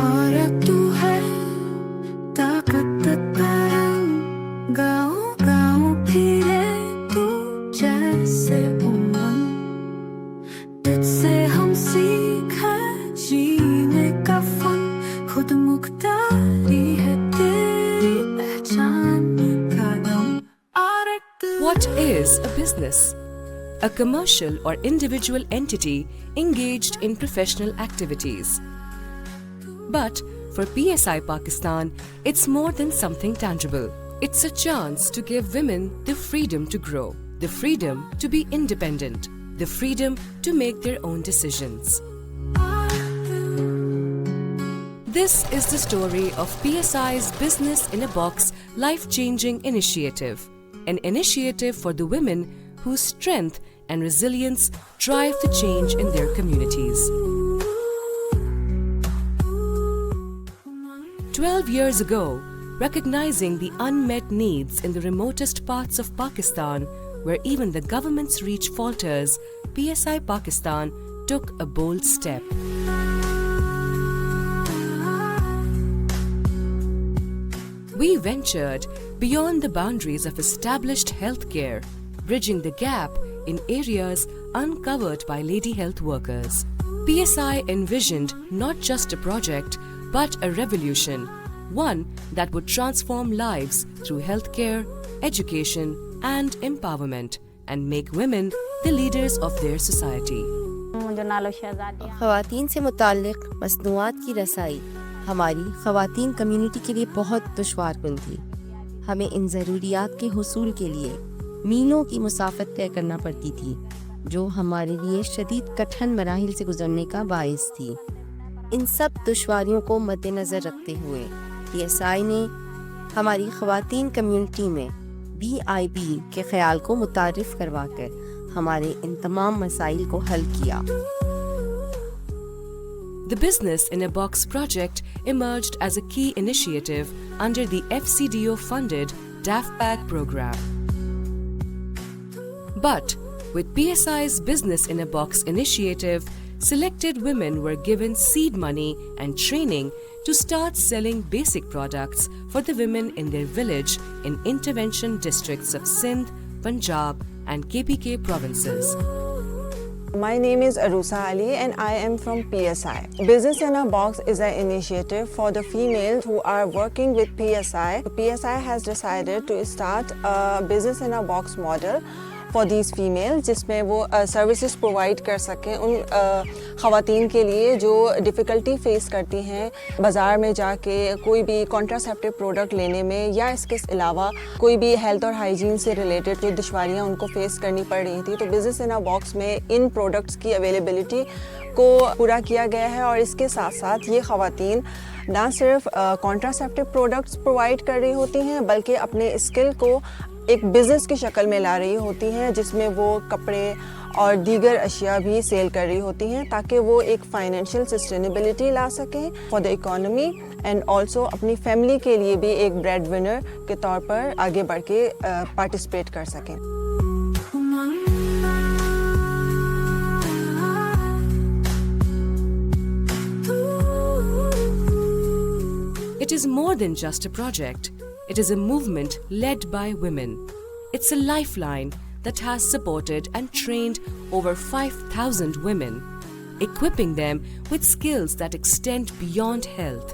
और अब तू है ताकत तरंग गाँव गाँव फिरे तू जैसे उमंग तुझसे हम सीखा जीने का फन खुद मुख्तारी है तेरी पहचान का दम और एक तू What is a business? A commercial or individual entity engaged in professional activities. But for PSI Pakistan, it's more than something tangible. It's a chance to give women the freedom to grow, the freedom to be independent, the freedom to make their own decisions. This is the story of PSI's Business in a Box life-changing initiative, an initiative for the women whose strength and resilience drive the change in their communities. 12 years ago, recognizing the unmet needs in the remotest parts of Pakistan, where even the government's reach falters, PSI Pakistan took a bold step. We ventured beyond the boundaries of established healthcare, bridging the gap in areas uncovered by lady health workers. PSI envisioned not just a project, but a revolution, one that would transform lives through healthcare, education, and empowerment, and make women the leaders of their society. ख़वातीन से मुताल्लिक़ मसनूआत की रसाई हमारी ख़वातीन community के लिए बहुत दुश्वारकुन थी। हमें इन ज़रूरियात के हुसूल के लिए मीलों की मुसाफत तय करना पड़ती थी, जो हमारे लिए शदीद कठिन मराहिल से गुजरने का बाइस थी। इन सब दुश्वारियों को मद्देनज़र रखते हुए PSI ने हमारी ख़वातीन कम्युनिटी में BIB के ख़याल को मुतारिफ़ करवाकर हमारे इन तमाम मसाइल को हल किया। The Business in a Box project emerged as a key initiative under the FCDO-funded DAFPAC program. But with PSI's Business in a Box initiative, selected women were given seed money and training to start selling basic products for the women in their village in intervention districts of Sindh, Punjab and KPK provinces. My name is Arusa Ali and I am from PSI. Business in a Box is an initiative for the females who are working with PSI. PSI has decided to start a Business in a Box model for these females, जिसमें वो services provide कर सकें उन ख़वातीन के लिए जो difficulty face करती हैं बाज़ार में जाके कोई भी कॉन्ट्रासेप्टिव प्रोडक्ट लेने में, या इसके अलावा कोई भी हेल्थ और हाइजीन से रिलेटेड जो दुश्वारियाँ उनको फेस करनी पड़ रही थी। तो बिज़नेस इन अ बॉक्स में इन प्रोडक्ट्स की अवेलेबिलिटी को पूरा किया गया है और इसके साथ साथ ये ख़वातीन ना सिर्फ कॉन्ट्रासेप्टिव प्रोडक्ट्स प्रोवाइड कर रही होती हैं, बल्कि अपने स्किल को एक बिज़नेस की शक्ल में ला रही होती हैं, जिसमें वो कपड़े और दीगर अशिया भी सेल कर रही होती हैं, ताकि वो एक फाइनेंशियल सस्टेनेबिलिटी ला सकें for the economy and also अपनी फैमिली के लिए भी एक ब्रेड विनर के तौर पर आगे बढ़ के पार्टिसिपेट कर सकें। It is more than just a project. It is a movement led by women. It's a lifeline that has supported and trained over 5,000 women, equipping them with skills that extend beyond health.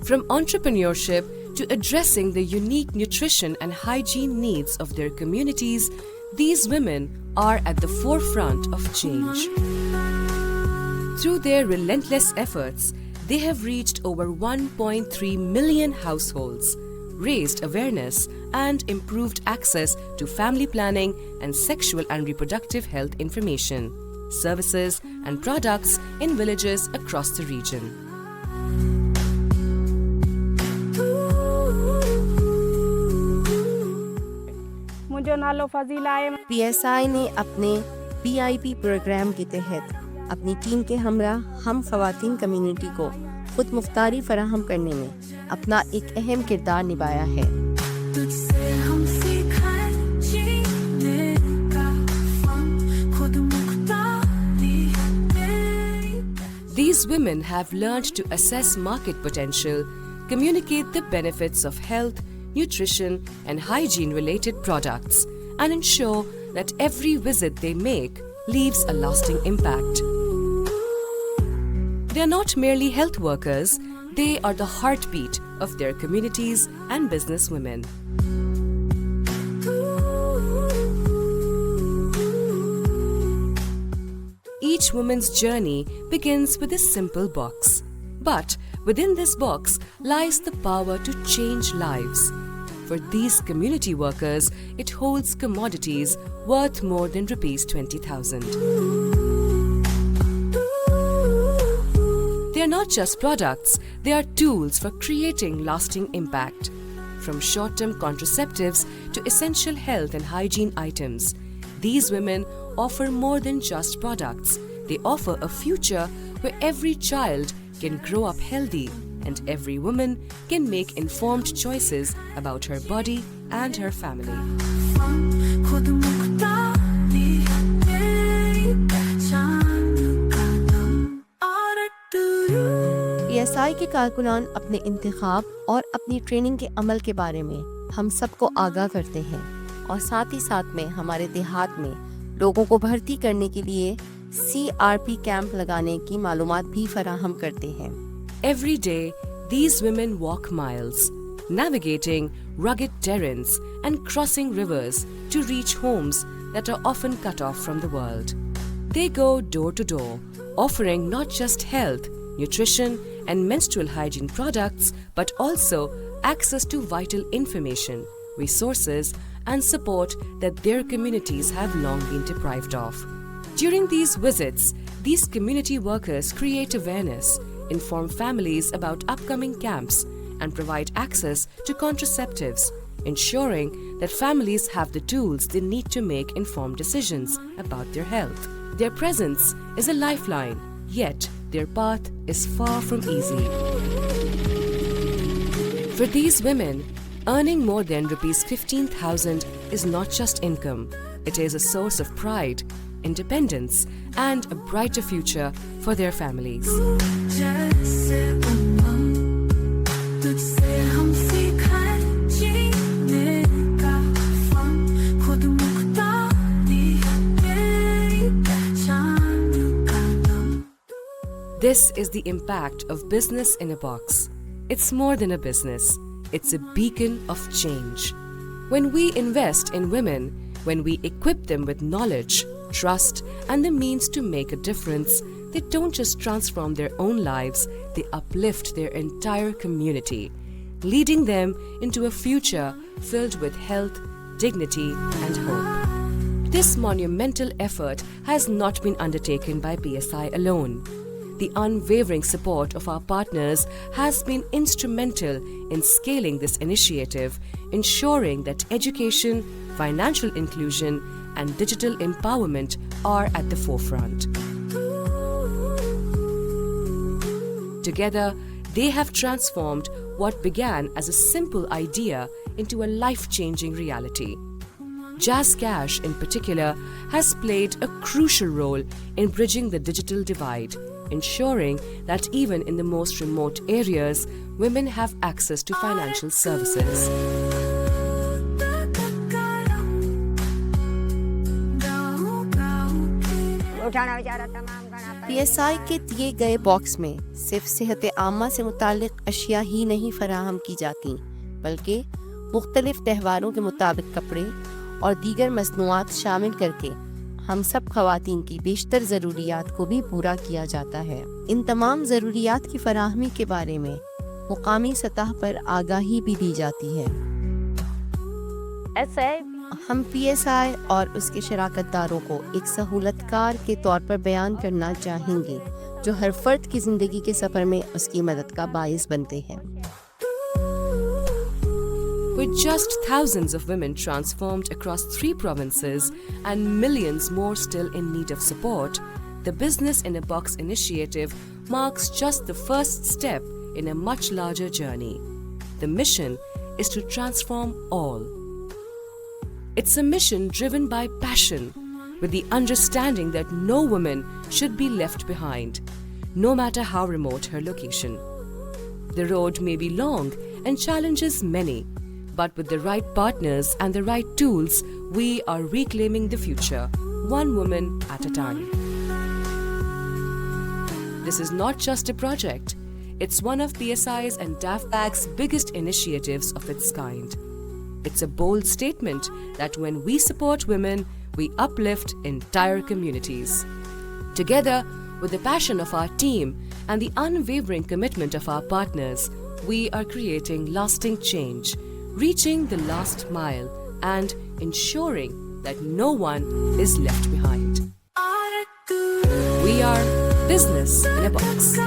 From entrepreneurship to addressing the unique nutrition and hygiene needs of their communities, these women are at the forefront of change. Through their relentless efforts, they have reached over 1.3 million households, raised awareness and improved access to family planning and sexual and reproductive health information, services and products in villages across the region. PSI ने अपने BIB programme के तहत अपनी team के हमरा हम ख़वातीन community को खुद मुख्तारी फराहम करने में अपना एक अहम किरदार निभाया है। तुझसे हम सीखा जीने का फन खुद मुख्तारी है तेरी। These These women have learned to assess market potential, communicate the benefits of health, nutrition, and hygiene related products, and ensure that every visit they make leaves a lasting impact. They are not merely health workers, they are the heartbeat of their communities and businesswomen. Each woman's journey begins with a simple box. But within this box lies the power to change lives. For these community workers, it holds commodities worth more than rupees 20,000. They are not just products, they are tools for creating lasting impact. From short-term contraceptives to essential health and hygiene items, these women offer more than just products. They offer a future where every child can grow up healthy and every woman can make informed choices about her body and her family. खुद मुख्तारी मेरी पहचान का नाम और तू PSI के कारकुनान अपने इंतखाब और अपनी ट्रेनिंग के अमल के बारे में हम सबको आगाह करते हैं और साथ ही साथ में हमारे देहात में लोगों को भर्ती करने के लिए CRP कैंप लगाने की मालूमात भी फराहम करते हैं। Every day, these women walk miles, navigating rugged terrains and crossing rivers to reach homes that are often cut off from the world. They go door to door, offering not just health, nutrition, and menstrual hygiene products, but also access to vital information, resources, and support that their communities have long been deprived of. During these visits, these community workers create awareness, inform families about upcoming camps, and provide access to contraceptives, ensuring that families have the tools they need to make informed decisions about their health. Their presence is a lifeline, yet their path is far from easy. For these women, earning more than rupees 15,000 is not just income, it is a source of pride, independence, and a brighter future for their families. जैसे उमंग तुझसे हम सीखें जीने का fun खुद मुख्तारी मेरी पहचान का नाम This is the impact of Business in a Box. It's more than a business, it's a beacon of change. When we invest in women, when we equip them with knowledge, trust, and the means to make a difference, they don't just transform their own lives, they uplift their entire community, leading them into a future filled with health, dignity, and hope. This monumental effort has not been undertaken by PSI alone. The unwavering support of our partners has been instrumental in scaling this initiative, ensuring that education, financial inclusion, and digital empowerment are at the forefront. Together, they have transformed what began as a simple idea into a life-changing reality. Jazz Cash, in particular, has played a crucial role in bridging the digital divide, ensuring that even in the most remote areas, women have access to financial services. PSI के दिए गए box में सिर्फ सेहत आमा से मुतालिक अशिया ही नहीं फराहम की जाती, बल्कि मुख्तलिफ त्योहारों के मुताबिक कपड़े और दीगर मसनूआत शामिल करके हम सब खवातीन की बेशतर ज़रूरियात को भी पूरा किया जाता है। इन तमाम ज़रूरियात की फराहमी के बारे में मुकामी सतह पर आगाही भी दी जाती है। हम PSI और उसके शराकतदारों को एक सहूलतकार के तौर पर बयान करना चाहेंगे जो हर फर्द की ज़िंदगी के सफ़र में उसकी मदद का बाइस बनते हैं। With just thousands of women transformed across 3 provinces and millions more still in need of support, the Business in a Box initiative marks just the first step in a much larger journey. The mission is to transform all. It's a mission driven by passion, with the understanding that no woman should be left behind. no matter how remote her location. The road may be long and challenges many, but with the right partners and the right tools, we are reclaiming the future, one woman at a time. This is not just a project, it's one of PSI's and DAFPAC's biggest initiatives of its kind. It's a bold statement that when we support women, we uplift entire communities. Together, with the passion of our team and the unwavering commitment of our partners, we are creating lasting change, reaching the last mile, and ensuring that no one is left behind. We are Business in a Box.